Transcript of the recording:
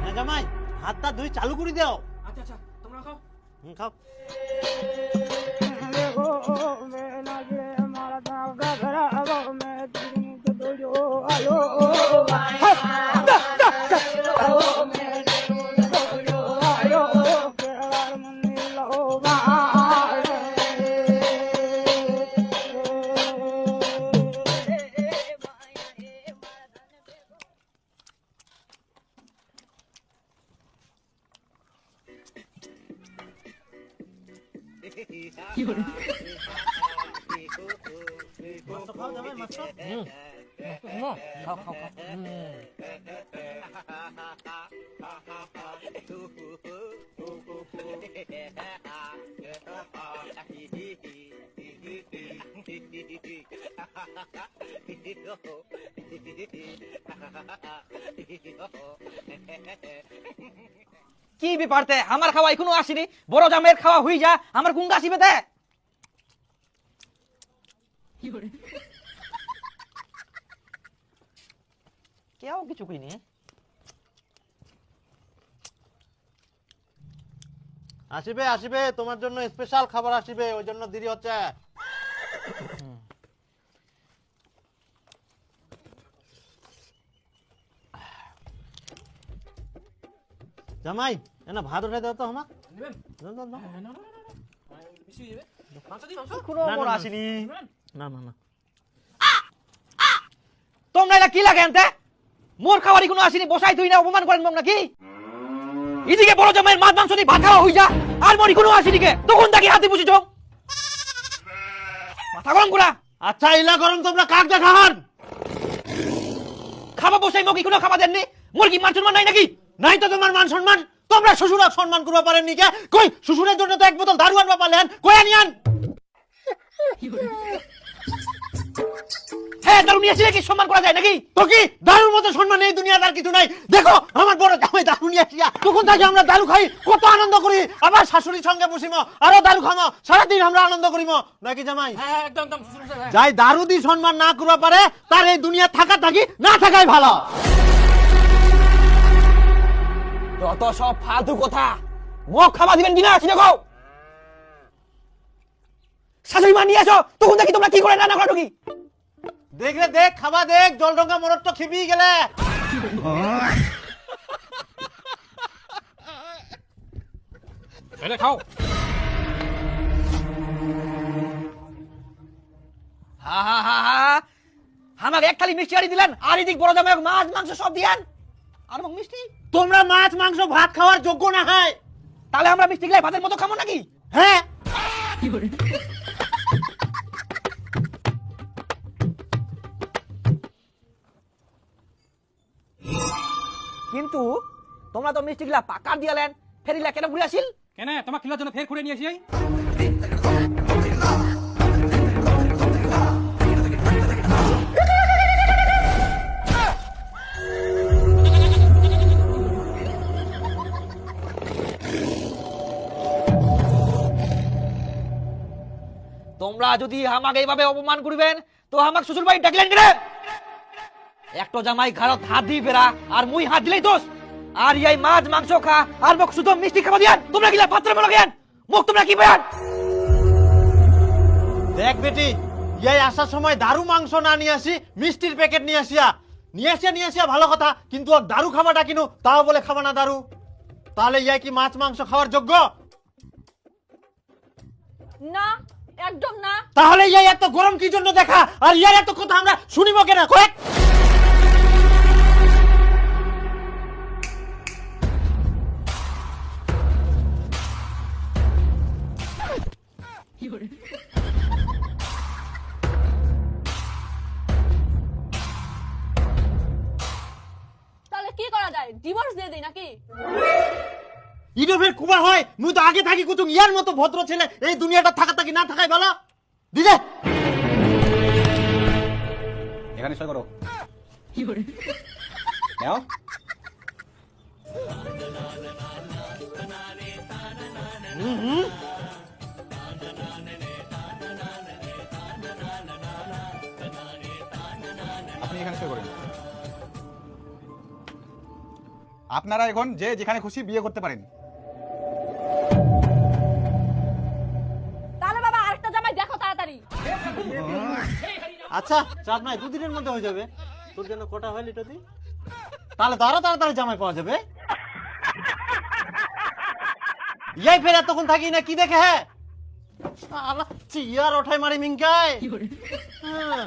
হ্যাঁ জামাই, হাতটা ধুই চালু করে দাও। আচ্ছা আচ্ছা, তোমরা খাও। খাও। খাও খাও খাও। কি ব্যাপারতে আমার খাওয়া এখনো আসেনি, বড় জামের খাওয়া হই যা, আমার গুঙ্গা আসিবে তে। কেউ কিছু কইনি। আসিবে আসিবে, তোমার জন্য স্পেশাল খাবার আসিবে, ওই জন্য দেরি হচ্ছে। জামাই এনা ভাত উঠাই দাও তো আমার। আসেনি। না না না, তোমরা এটা কি লাগে আনতে? মোর খাবারই কোনো আসেনি, বসাই তুই না অপমান করেন নাকি? এদিকে বড় জামাইয়ের মাছ মাংস দিয়ে ভাত খাওয়া হই যা, আর মরি কোনো আসেনি কে? তখন তাকে হাতে বসেছ মাথা গরম করা। আচ্ছা ইলা গরম তোমরা কাক দেখান। খাবার বসাই মকি কোনো খাবার দেননি, মোর কি মান সম্মান নাই নাকি? নাই তো তোমার মান সম্মান? তোমরা শ্বশুরা সম্মান করবা পারেননি কে? কই শ্বশুরের জন্য তো এক বোতল দারু আনবা পারলেন, কই আনিয়ান? হ্যাঁ দারু নিয়ে আসলে কি সম্মান করা যায় নাকি? তো কি দারুর মতো সম্মান এই দুনিয়াতে আর কিছু নাই? দেখো আমার বড় জামাই দারু নিয়ে আসিয়া, তখন থেকে আমরা দারু খাই, কত আনন্দ করি। আবার শাশুড়ির সঙ্গে বসিম, আরো দারু খামো, সারাদিন আমরা আনন্দ করিম, নাকি জামাই? হ্যাঁ একদম একদম। যাই দারু দি সম্মান না করবা পারে, তার এই দুনিয়া থাকা থাকি না থাকাই ভালো। যত সব ফালতু কথা, মুখ খাবার দিবেন কিনা কি দেখো। শাশুড়ি মা নিয়ে আসো, তখন দেখি তোমরা কি করে রান্না করো কি? দেখ রে দেখ, খাবা দেখ, জল ঢঙ্গা মরদ তো খিবি গেলে। খাও। হা হা হা হা, আমাকে এক থালি মিষ্টি আনি দিলেন, আর এদিক বড় জামাই মাছ মাংস সব দিয়েন, আর মোক মিষ্টি। তোমরা মাছ মাংস ভাত খাওয়ার যোগ্য না হয়, তাহলে আমরা মিষ্টি গিলাই ভাতের মতো খাবো নাকি? হ্যাঁ কিন্তু তোমরা তো মিষ্টি গিলা পাকার দিয়ালেন, ফেরিলা কেন ঘুরে আসিল? কেন তোমার খিলার জন্য ফের ঘুরে নিয়ে আসি? তোমরা যদি আমাকে এইভাবে অপমান করবেন তো আমাকে শ্বশুর বাড়ি ডাকলেন কেন? একটা জামাই ঘাড়ত হাত দিয়ে বেড়া, আর মুই হাত দিলেই দোষ। আর এই মাছ মাংস খা, আর মোক শুধু মিষ্টি খাওয়া দিয়ান, তোমরা গিলা পাত্র মেলা গেন, মুখ তোমরা কি বেয়ান? দেখ বেটি, এই আসার সময় দারু মাংস না নিয়ে আসি, মিষ্টির প্যাকেট নিয়ে আসিয়া ভালো কথা, কিন্তু ওর দারু খাবাটা কিনু, তাও বলে খাবা না দারু। তাহলে ইয়াই কি মাছ মাংস খাওয়ার যোগ্য? না একদম না। তাহলে ইয়াই এত গরম কি জন্য দেখা, আর ইয়ার এত কথা আমরা শুনিব কেন? কয়েক তাহলে কি করা যায়? ডিভোর্স দিয়ে দেই নাকি? ইডোভের কুবা হয়, মুই তো আগে থাকি কুতুম ইয়ার মতো ভদ্র ছেলে এই দুনিয়াটা থাকা থাকি না থাকাই ভালো। দিলে এখানে সই করো। নাও। সই করেন। আপনারা এখন যে যেখানে খুশি বিয়ে করতে পারেন। তাহলে বাবা আরেকটা জামাই দেখো তাড়াতাড়ি। আচ্ছা চাপ নাই, 2 দিনের মধ্যে হয়ে যাবে। তোর জন্য কটা হয় লিটো দি? তাহলে তো আরো তাড়াতাড়ি জামাই পাওয়া যাবে। ইয়াই ফের এতক্ষণ থাকি না কি দেখে? হ্যাঁ চেয়ার ওঠাই মারি মিঙ্কায়। হ্যাঁ